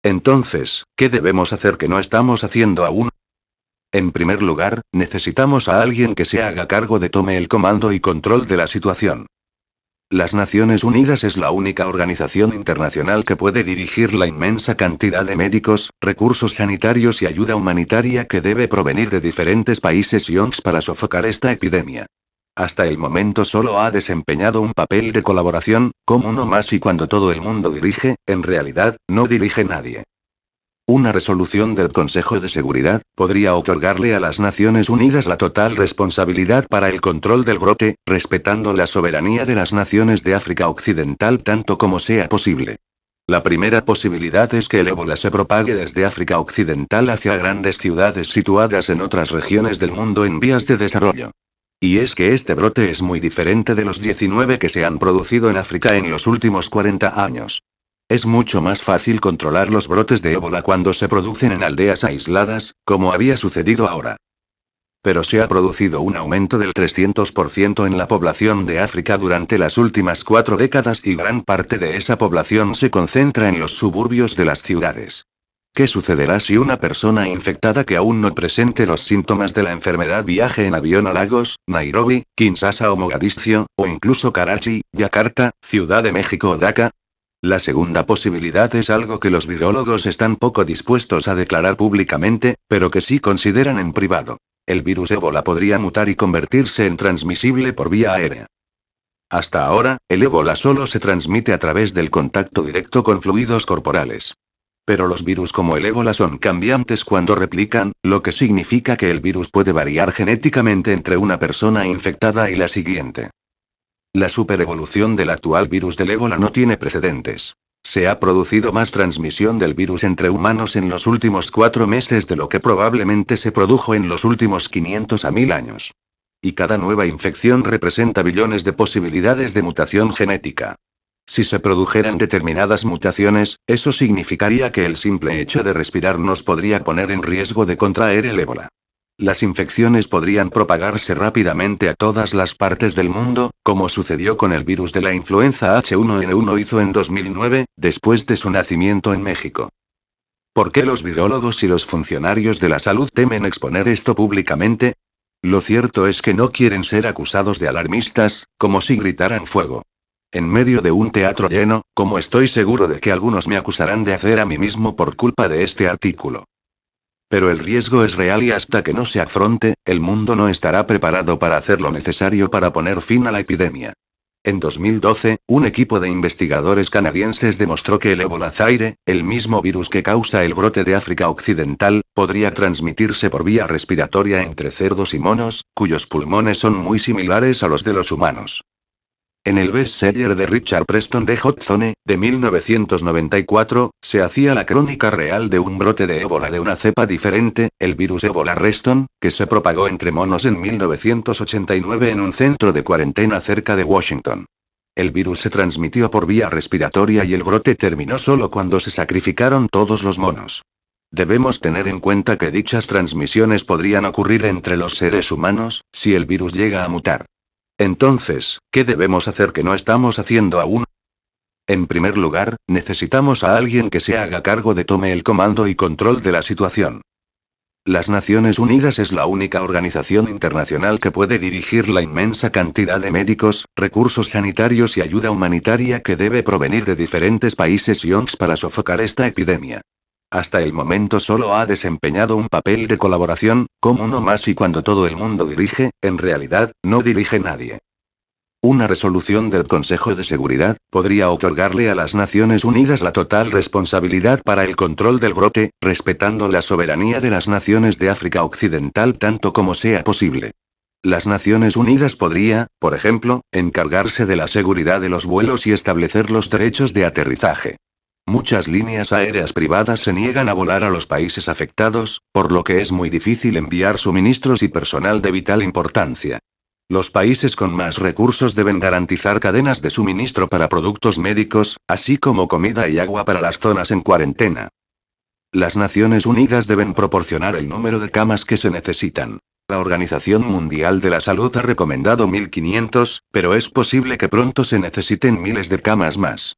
Entonces, ¿qué debemos hacer que no estamos haciendo aún? En primer lugar, necesitamos a alguien que se haga cargo de tome el comando y control de la situación. Las Naciones Unidas es la única organización internacional que puede dirigir la inmensa cantidad de médicos, recursos sanitarios y ayuda humanitaria que debe provenir de diferentes países y ONGs para sofocar esta epidemia. Hasta el momento solo ha desempeñado un papel de colaboración, como uno más, y cuando todo el mundo dirige, en realidad, no dirige nadie. Una resolución del Consejo de Seguridad podría otorgarle a las Naciones Unidas la total responsabilidad para el control del brote, respetando la soberanía de las naciones de África Occidental tanto como sea posible. La primera posibilidad es que el ébola se propague desde África Occidental hacia grandes ciudades situadas en otras regiones del mundo en vías de desarrollo. Y es que este brote es muy diferente de los 19 que se han producido en África en los últimos 40 años. Es mucho más fácil controlar los brotes de ébola cuando se producen en aldeas aisladas, como había sucedido ahora. Pero se ha producido un aumento del 300% en la población de África durante las últimas 4 décadas y gran parte de esa población se concentra en los suburbios de las ciudades. ¿Qué sucederá si una persona infectada que aún no presente los síntomas de la enfermedad viaje en avión a Lagos, Nairobi, Kinshasa o Mogadiscio, o incluso Karachi, Yakarta, Ciudad de México o Dhaka? La segunda posibilidad es algo que los virólogos están poco dispuestos a declarar públicamente, pero que sí consideran en privado. El virus ébola podría mutar y convertirse en transmisible por vía aérea. Hasta ahora, el ébola solo se transmite a través del contacto directo con fluidos corporales. Pero los virus como el ébola son cambiantes cuando replican, lo que significa que el virus puede variar genéticamente entre una persona infectada y la siguiente. La superevolución del actual virus del ébola no tiene precedentes. Se ha producido más transmisión del virus entre humanos en los últimos 4 meses de lo que probablemente se produjo en los últimos 500 a 1000 años. Y cada nueva infección representa billones de posibilidades de mutación genética. Si se produjeran determinadas mutaciones, eso significaría que el simple hecho de respirar nos podría poner en riesgo de contraer el ébola. Las infecciones podrían propagarse rápidamente a todas las partes del mundo, como sucedió con el virus de la influenza H1N1 hizo en 2009, después de su nacimiento en México. ¿Por qué los virólogos y los funcionarios de la salud temen exponer esto públicamente? Lo cierto es que no quieren ser acusados de alarmistas, como si gritaran fuego. En medio de un teatro lleno, como estoy seguro de que algunos me acusarán de hacer a mí mismo por culpa de este artículo. Pero el riesgo es real y hasta que no se afronte, el mundo no estará preparado para hacer lo necesario para poner fin a la epidemia. En 2012, un equipo de investigadores canadienses demostró que el ébola Zaire, el mismo virus que causa el brote de África Occidental, podría transmitirse por vía respiratoria entre cerdos y monos, cuyos pulmones son muy similares a los de los humanos. En el bestseller de Richard Preston de Hot Zone, de 1994, se hacía la crónica real de un brote de ébola de una cepa diferente, el virus ébola Reston, que se propagó entre monos en 1989 en un centro de cuarentena cerca de Washington. El virus se transmitió por vía respiratoria y el brote terminó solo cuando se sacrificaron todos los monos. Debemos tener en cuenta que dichas transmisiones podrían ocurrir entre los seres humanos, si el virus llega a mutar. Entonces, ¿qué debemos hacer que no estamos haciendo aún? En primer lugar, necesitamos a alguien que se haga cargo de tome el comando y control de la situación. Las Naciones Unidas es la única organización internacional que puede dirigir la inmensa cantidad de médicos, recursos sanitarios y ayuda humanitaria que debe provenir de diferentes países y ONGs para sofocar esta epidemia. Hasta el momento solo ha desempeñado un papel de colaboración, como uno más, y cuando todo el mundo dirige, en realidad, no dirige nadie. Una resolución del Consejo de Seguridad podría otorgarle a las Naciones Unidas la total responsabilidad para el control del brote, respetando la soberanía de las naciones de África Occidental tanto como sea posible. Las Naciones Unidas podría, por ejemplo, encargarse de la seguridad de los vuelos y establecer los derechos de aterrizaje. Muchas líneas aéreas privadas se niegan a volar a los países afectados, por lo que es muy difícil enviar suministros y personal de vital importancia. Los países con más recursos deben garantizar cadenas de suministro para productos médicos, así como comida y agua para las zonas en cuarentena. Las Naciones Unidas deben proporcionar el número de camas que se necesitan. La Organización Mundial de la Salud ha recomendado 1500, pero es posible que pronto se necesiten miles de camas más.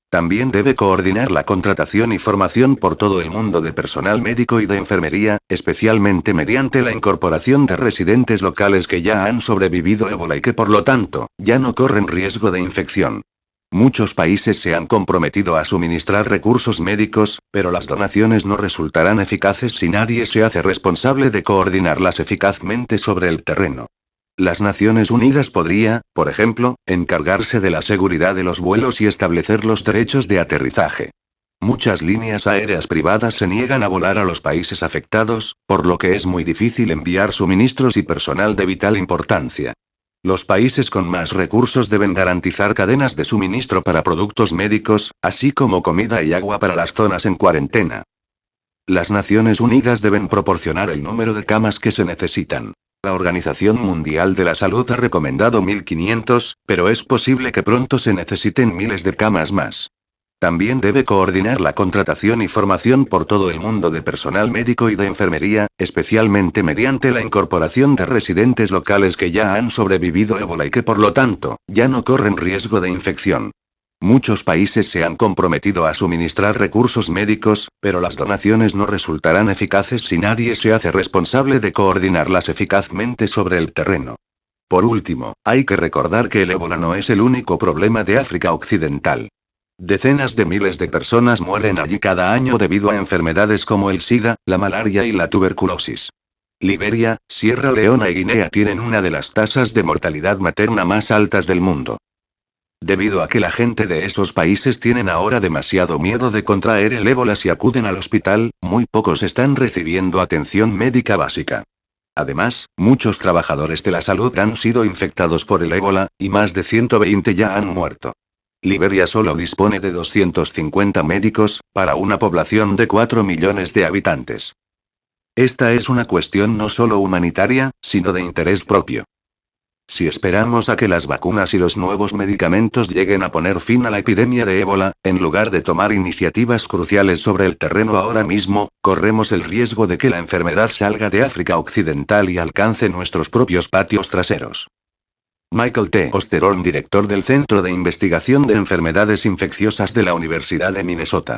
También debe coordinar la contratación y formación por todo el mundo de personal médico y de enfermería, especialmente mediante la incorporación de residentes locales que ya han sobrevivido ébola y que por lo tanto, ya no corren riesgo de infección. Muchos países se han comprometido a suministrar recursos médicos, pero las donaciones no resultarán eficaces si nadie se hace responsable de coordinarlas eficazmente sobre el terreno. Las Naciones Unidas podría, por ejemplo, encargarse de la seguridad de los vuelos y establecer los derechos de aterrizaje. Muchas líneas aéreas privadas se niegan a volar a los países afectados, por lo que es muy difícil enviar suministros y personal de vital importancia. Los países con más recursos deben garantizar cadenas de suministro para productos médicos, así como comida y agua para las zonas en cuarentena. Las Naciones Unidas deben proporcionar el número de camas que se necesitan. La Organización Mundial de la Salud ha recomendado 1.500, pero es posible que pronto se necesiten miles de camas más. También debe coordinar la contratación y formación por todo el mundo de personal médico y de enfermería, especialmente mediante la incorporación de residentes locales que ya han sobrevivido ébola y que por lo tanto, ya no corren riesgo de infección. Muchos países se han comprometido a suministrar recursos médicos, pero las donaciones no resultarán eficaces si nadie se hace responsable de coordinarlas eficazmente sobre el terreno. Por último, hay que recordar que el ébola no es el único problema de África Occidental. Decenas de miles de personas mueren allí cada año debido a enfermedades como el SIDA, la malaria y la tuberculosis. Liberia, Sierra Leona y Guinea tienen una de las tasas de mortalidad materna más altas del mundo. Debido a que la gente de esos países tienen ahora demasiado miedo de contraer el ébola si acuden al hospital, muy pocos están recibiendo atención médica básica. Además, muchos trabajadores de la salud han sido infectados por el ébola, y más de 120 ya han muerto. Liberia solo dispone de 250 médicos, para una población de 4 millones de habitantes. Esta es una cuestión no solo humanitaria, sino de interés propio. Si esperamos a que las vacunas y los nuevos medicamentos lleguen a poner fin a la epidemia de ébola, en lugar de tomar iniciativas cruciales sobre el terreno ahora mismo, corremos el riesgo de que la enfermedad salga de África Occidental y alcance nuestros propios patios traseros. Michael T. Osterholm, director del Centro de Investigación de Enfermedades Infecciosas de la Universidad de Minnesota.